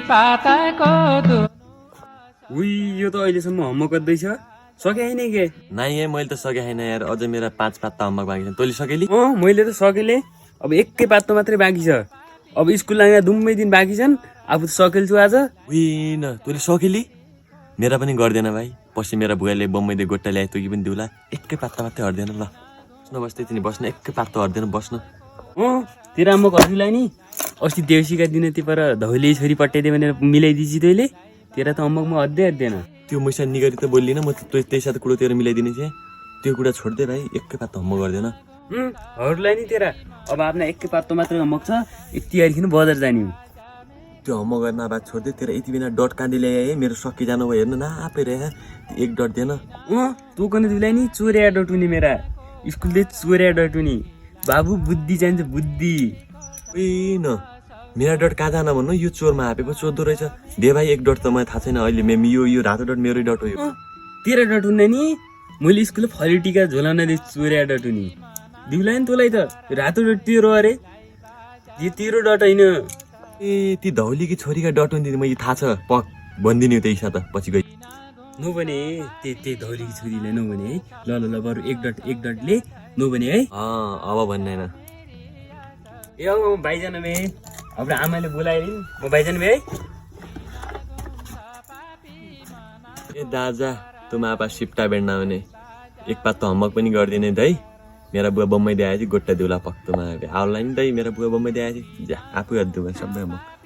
पाताको उही यो त अहिलेसम्म होमवर्क गर्दैछ सके हैन के नाइ है मैले त सके छैन यार अझ मेरा 5 पाता होमवर्क बाँकी छ तैँले सकेली मैले त सकेले अब एकै पातो मात्रै बाँकी छ अब स्कुल लाग्दा दुम्मै दिन बाँकी छन् आफू त सकेल्छु आज उही न तैँले सकेली मेरा पनि गर्दैन भाइ पछि मेरा बुवाले बम्बईले गोट्टा ल्याए तँ पनि दिउला एकै पाता मात्रै हट्दैन ल बस्न बस्दै तिनी बस्न एकै पातो हट्दैन बस्न तेरा म घरलाई नि अस्ति देउसीका दिन ती पर धौले छोरी पठाइदिए भनेर मिलाइदिएछि तैँले तेरा त होमवर्कमा हट्दै त्यो मैसा निगरी त बोल्लिन म त्यही साथ कुरो तेरो मिलाइदिने थिएँ त्यो कुरा छोड्दै भाइ एकै पातो होमवर्क गर्दैन हरूलाई नि तेरा अब आफ्ना एकै पातो मात्रै होमवर्क छ यतिखेर बजार जाने हो त्यो होमवर्क गर्न बात छोड्दै तेरो यति बिना डट काँदी ल्याए मेरो सकि जानु भयो हेर्नु नापेर एक डट दिएन तँ कन दिलाई नि चोर्या डटुनी मेरा स्कुलले चोर्या डटुनी बाबु बुद्धि चाहिन्छ बुद्धि न मेरा डट कहाँ जान भन्नु यो चोरमा हापेको चोर्दो रहेछ दे भाइ एक डट त मलाई थाहा छैन अहिले यो रातो डट मेरो डट हो यो तेरा डटुन नि मैले स्कुलले फलिटीका झोलाउन दे चोर्या डटुनी दिउलाई नि तँलाई त रातो डट तेरो अरे यो तेरो डट होइन ती धौलीकी छोरीका डट हुन्थ्यो मैले थाहा छ पक भनिदिने हो त्यही साथ पछि गई नभने त्यही धौलीकी छोरीले नभने है ल बरु एक डटले नभने है अब भन्दैन ए भाइजान बे अब आमाले बोलायो नि म भाइजान बे है ए दाजा तुम आपा सिप्टा बेड्ना भने एक पात त होमवर्क पनि गरिदिने दाइ मेरा बुवा बम्बई दिएपछि गोट्टा दिउला पक्तोमा आउला नि दाइ मेरा बुवा बम्बई दिएपछि जा आफै हद्दु भयो सबै होमवर्क